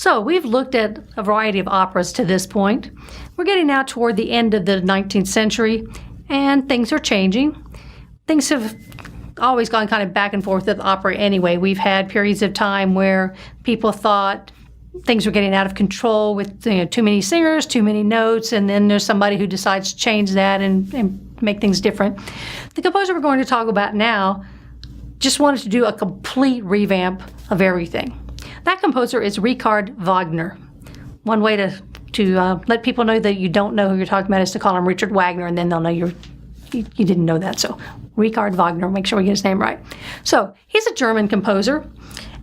So we've looked at a variety of operas to this point. We're getting now toward the end of the 19th century, and things are changing. Things have always gone kind of back and forth with opera anyway. We've had periods of time where people thought things were getting out of control with too many singers, too many notes, and then there's somebody who decides to change that and make things different. The composer we're going to talk about now just wanted to do a complete revamp of everything. That composer is Richard Wagner. One way to let people know that you don't know who you're talking about is to call him Richard Wagner, and then they'll know you didn't know that. So Richard Wagner, make sure we get his name right. So he's a German composer,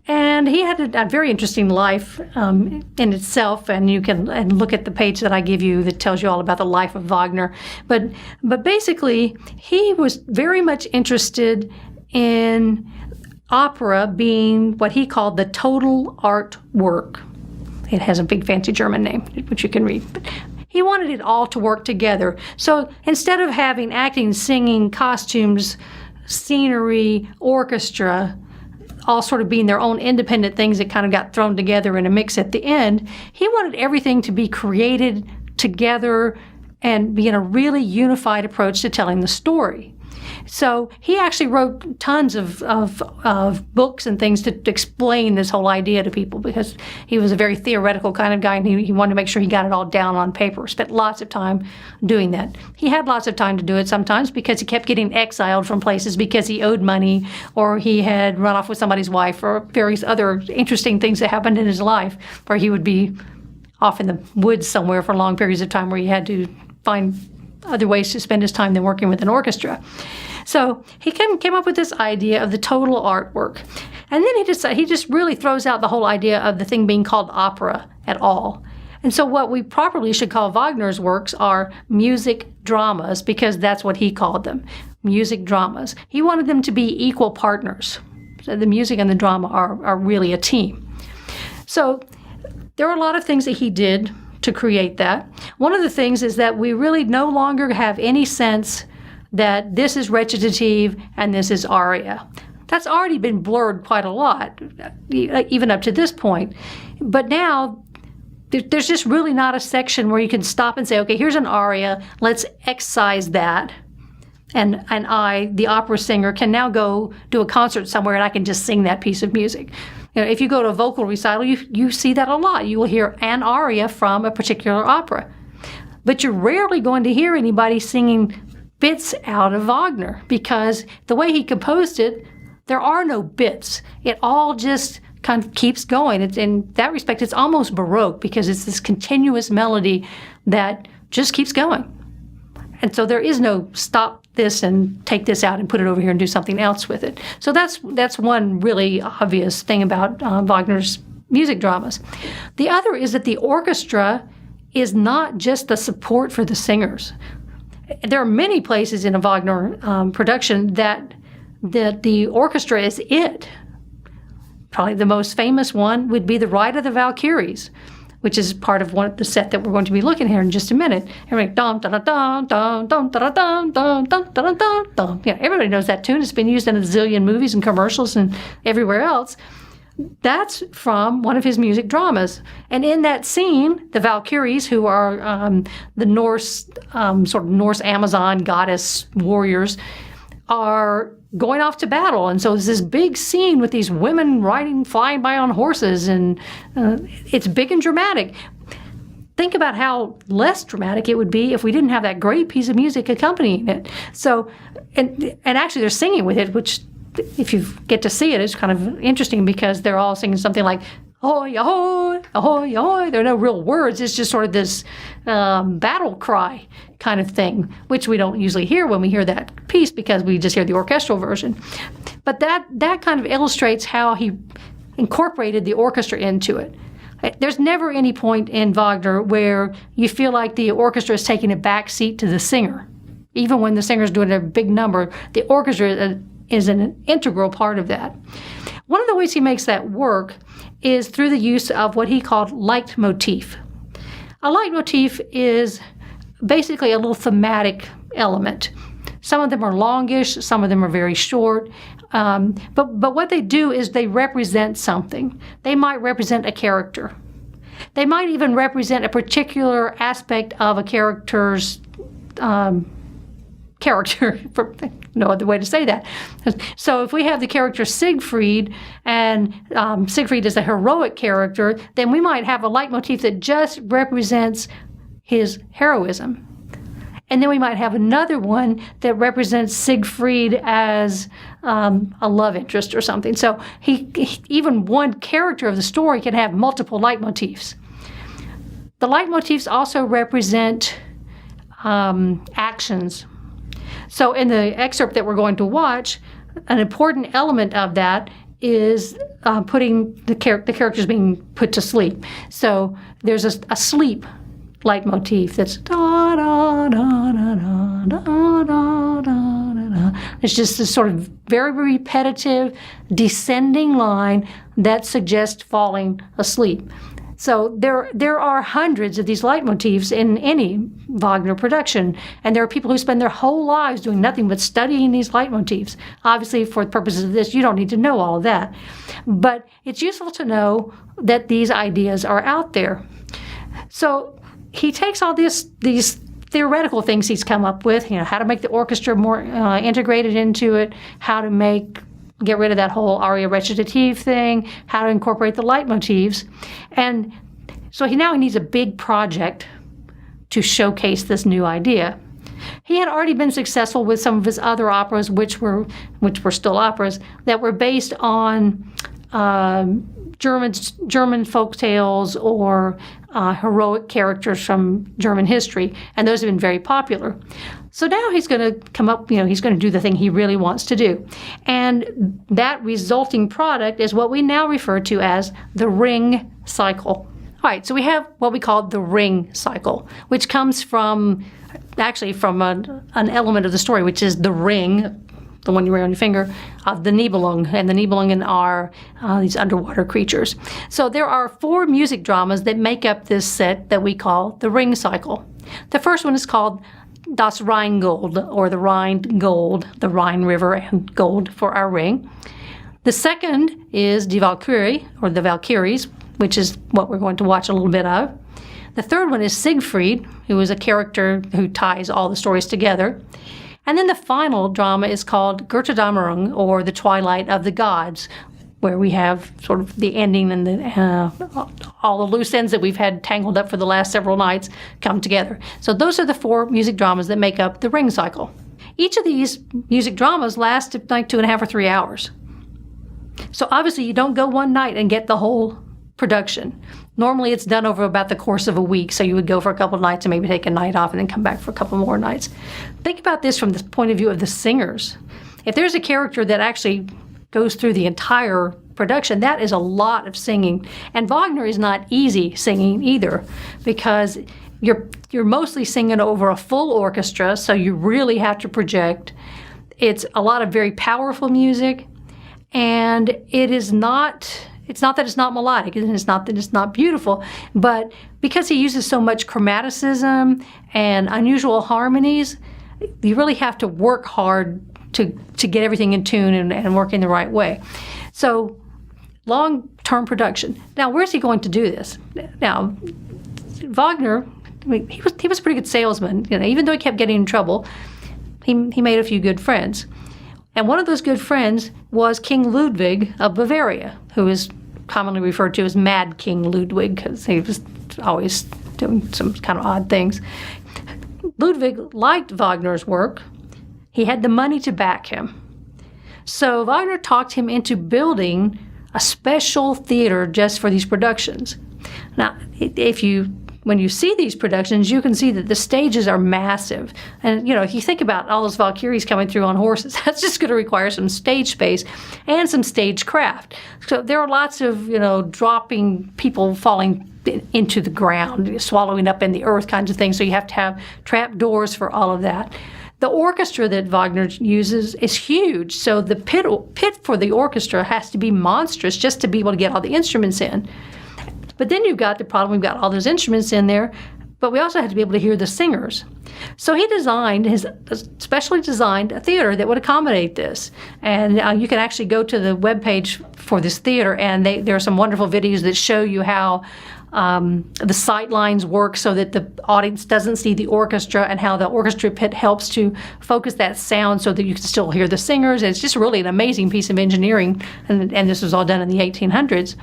and he had a very interesting life in itself, and you can look at the page that I give you that tells you all about the life of Wagner. But basically, he was very much interested in opera being what he called the total art work. It has a big fancy German name, which you can read. But he wanted it all to work together. So instead of having acting, singing, costumes, scenery, orchestra, all sort of being their own independent things that kind of got thrown together in a mix at the end, he wanted everything to be created together and be in a really unified approach to telling the story. So he actually wrote tons of books and things to explain this whole idea to people, because he was a very theoretical kind of guy, and he wanted to make sure he got it all down on paper. Spent lots of time doing that. He had lots of time to do it sometimes because he kept getting exiled from places because he owed money, or he had run off with somebody's wife, or various other interesting things that happened in his life where he would be off in the woods somewhere for long periods of time where he had to find other ways to spend his time than working with an orchestra. So he came up with this idea of the total artwork. And then he just really throws out the whole idea of the thing being called opera at all. And so what we properly should call Wagner's works are music dramas, because that's what he called them, music dramas. He wanted them to be equal partners. So the music and the drama are really a team. So there are a lot of things that he did to create that. One of the things is that we really no longer have any sense that this is recitative and this is aria. That's already been blurred quite a lot, even up to this point. But now, there's just really not a section where you can stop and say, okay, here's an aria, let's excise that. And I, the opera singer, can now go do a concert somewhere and I can just sing that piece of music. If you go to a vocal recital, you see that a lot. You will hear an aria from a particular opera. But you're rarely going to hear anybody singing bits out of Wagner, because the way he composed it, there are no bits. It all just kind of keeps going. In that respect, it's almost Baroque, because it's this continuous melody that just keeps going. And so there is no stop this and take this out and put it over here and do something else with it. So that's one really obvious thing about Wagner's music dramas. The other is that the orchestra is not just the support for the singers. There are many places in a Wagner production that the orchestra is it. Probably the most famous one would be the Ride of the Walküres, which is part of the set that we're going to be looking here in just a minute. Everybody, dum dum dum dum dum dum dum dum dum dum dum dum. Yeah, everybody knows that tune. It's been used in a zillion movies and commercials and everywhere else. That's from one of his music dramas. And in that scene, the Valkyries, who are the Norse, sort of Norse Amazon goddess warriors, are going off to battle. And so there's this big scene with these women flying by on horses, and it's big and dramatic. Think about how less dramatic it would be if we didn't have that great piece of music accompanying it. So, and actually they're singing with it, which if you get to see it, it's kind of interesting, because they're all singing something like, ahoy, ahoy, ahoy, ahoy. There are no real words. It's just sort of this battle cry kind of thing, which we don't usually hear when we hear that piece, because we just hear the orchestral version. But that kind of illustrates how he incorporated the orchestra into it. There's never any point in Wagner where you feel like the orchestra is taking a back seat to the singer. Even when the singer's doing a big number, the orchestra is an integral part of that. One of the ways he makes that work is through the use of what he called Leitmotif. A leitmotif is basically a little thematic element. Some of them are longish, some of them are very short, but what they do is they represent something. They might represent a character. They might even represent a particular aspect of a character's character, no other way to say that. So if we have the character Siegfried, and Siegfried is a heroic character, then we might have a leitmotif that just represents his heroism. And then we might have another one that represents Siegfried as a love interest or something. So even one character of the story can have multiple leitmotifs. The leitmotifs also represent actions. So in the excerpt that we're going to watch, an important element of that is putting the characters being put to sleep. So there's a sleep leitmotif that's da da da da da da da da da. It's just this sort of very repetitive descending line that suggests falling asleep. So there are hundreds of these leitmotifs in any Wagner production, and there are people who spend their whole lives doing nothing but studying these leitmotifs. Obviously, for the purposes of this, you don't need to know all of that. But it's useful to know that these ideas are out there. So he takes all these theoretical things he's come up with, how to make the orchestra more integrated into it, how to get rid of that whole aria recitative thing, how to incorporate the leitmotifs. And so he needs a big project to showcase this new idea. He had already been successful with some of his other operas, which were still operas, that were based on German folk tales or heroic characters from German history, and those have been very popular. So now he's going to come up, he's going to do the thing he really wants to do. And that resulting product is what we now refer to as the ring cycle. All right, so we have what we call the ring cycle, which comes from an element of the story, which is the ring, the one you wear on your finger, of the Nibelungen. And the Nibelungen are these underwater creatures. So there are 4 music dramas that make up this set that we call the ring cycle. The first one is called Das Rheingold, or the Rheingold, the Rhine River and gold for our ring. The second is Die Walküre, or the Valkyries, which is what we're going to watch a little bit of. The third one is Siegfried, who is a character who ties all the stories together. And then the final drama is called Götterdämmerung, or the Twilight of the Gods, where we have sort of the ending and all the loose ends that we've had tangled up for the last several nights come together. So those are the 4 music dramas that make up the ring cycle. Each of these music dramas lasts like 2.5 or 3 hours. So obviously you don't go one night and get the whole production. Normally it's done over about the course of a week, so you would go for a couple of nights and maybe take a night off and then come back for a couple more nights. Think about this from the point of view of the singers. If there's a character that actually goes through the entire production, that is a lot of singing. And Wagner is not easy singing either, because you're mostly singing over a full orchestra, so you really have to project. It's a lot of very powerful music, and it's not that it's not melodic, and it's not that it's not beautiful, but because he uses so much chromaticism and unusual harmonies, you really have to work hard to get everything in tune and work in the right way. So long-term production. Now, where's he going to do this? Now, Wagner, he was a pretty good salesman. Even though he kept getting in trouble, he made a few good friends. And one of those good friends was King Ludwig of Bavaria, who is commonly referred to as Mad King Ludwig, because he was always doing some kind of odd things. Ludwig liked Wagner's work. He had the money to back him. So Wagner talked him into building a special theater just for these productions. Now, when you see these productions, you can see that the stages are massive. And, if you think about all those Valkyries coming through on horses, that's just going to require some stage space and some stage craft. So there are lots of, dropping people falling into the ground, swallowing up in the earth kinds of things. So you have to have trap doors for all of that. The orchestra that Wagner uses is huge, so the pit for the orchestra has to be monstrous just to be able to get all the instruments in. But then you've got the problem, we've got all those instruments in there, but we also have to be able to hear the singers. So he specially designed a theater that would accommodate this. And you can actually go to the webpage for this theater, and there are some wonderful videos that show you how The sight lines work so that the audience doesn't see the orchestra, and how the orchestra pit helps to focus that sound so that you can still hear the singers. It's just really an amazing piece of engineering, and this was all done in the 1800s.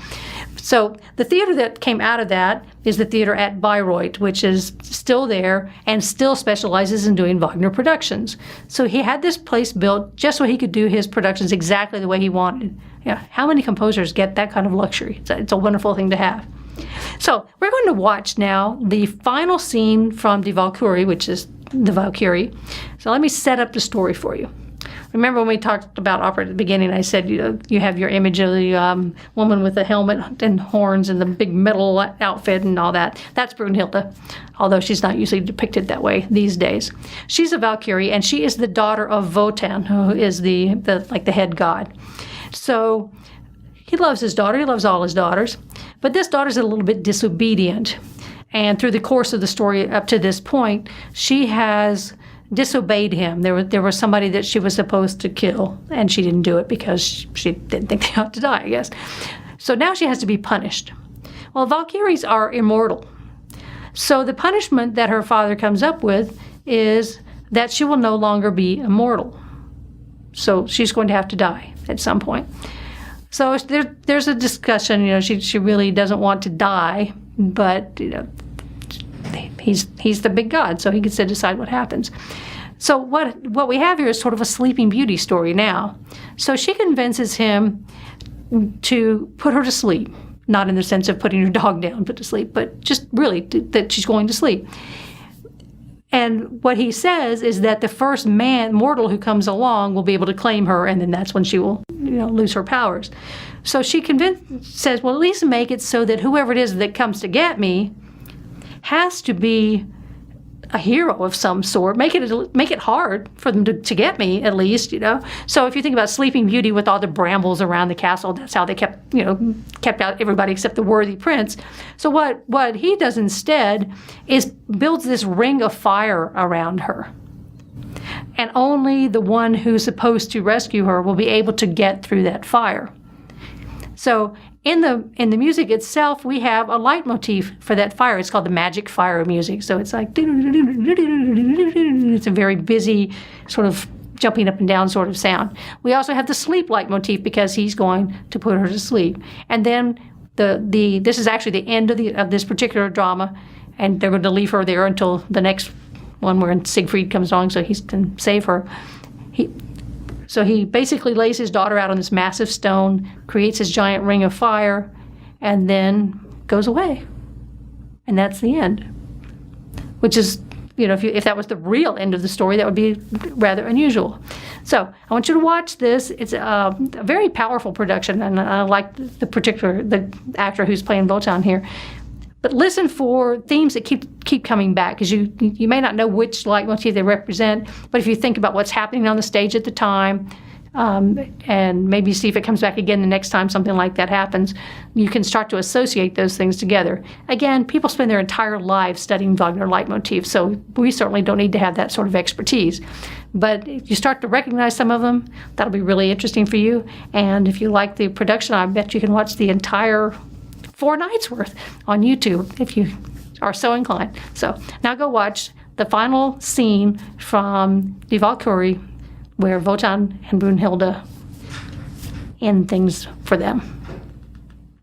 So the theater that came out of that is the theater at Bayreuth, which is still there and still specializes in doing Wagner productions. So he had this place built just so he could do his productions exactly the way he wanted. Yeah, how many composers get that kind of luxury? It's a wonderful thing to have. So we're going to watch now the final scene from Die Walküre, which is the Walküre. So let me set up the story for you. Remember when we talked about opera at the beginning, I said you have your image of the woman with the helmet and horns and the big metal outfit and all that. That's Brunhilde, although she's not usually depicted that way these days. She's a Walküre, and she is the daughter of Wotan, who is the head god. So he loves his daughter. He loves all his daughters. But this daughter's a little bit disobedient. And through the course of the story up to this point, she has disobeyed him. There was somebody that she was supposed to kill, and she didn't do it because she didn't think they ought to die, I guess. So now she has to be punished. Well, Valkyries are immortal. So the punishment that her father comes up with is that she will no longer be immortal. So she's going to have to die at some point. So there's a discussion, she really doesn't want to die, but, he's the big god, so he gets to decide what happens. So what we have here is sort of a Sleeping Beauty story now. So she convinces him to put her to sleep, not in the sense of putting her dog down, put to sleep, but just really that she's going to sleep. And what he says is that the first mortal who comes along will be able to claim her, and then that's when she will, lose her powers. So she says, well, at least make it so that whoever it is that comes to get me has to be a hero of some sort. Make it hard for them to get me, at least, So if you think about Sleeping Beauty with all the brambles around the castle, that's how they kept out everybody except the worthy prince. So what he does instead is builds this ring of fire around her. And only the one who's supposed to rescue her will be able to get through that fire. So in the music itself, we have a leitmotif for that fire. It's called the magic fire music. So it's like, it's a very busy sort of jumping up and down sort of sound. We also have the sleep leitmotif because he's going to put her to sleep. And then this is actually the end of this particular drama, and they're going to leave her there until the next one where Siegfried comes along so he can save her. So he basically lays his daughter out on this massive stone, creates his giant ring of fire, and then goes away. And that's the end. Which is, if that was the real end of the story, that would be rather unusual. So I want you to watch this. It's a very powerful production, and I like the actor who's playing Wotan here. But listen for themes that keep coming back, because you may not know which leitmotif they represent, but if you think about what's happening on the stage at the time, and maybe see if it comes back again the next time something like that happens, you can start to associate those things together. Again, people spend their entire lives studying Wagner leitmotifs, so we certainly don't need to have that sort of expertise. But if you start to recognize some of them, that'll be really interesting for you. And if you like the production, I bet you can watch the entire 4 nights worth on YouTube if you are so inclined. So now go watch the final scene from Die Walküre, where Wotan and Brunhilde end things for them.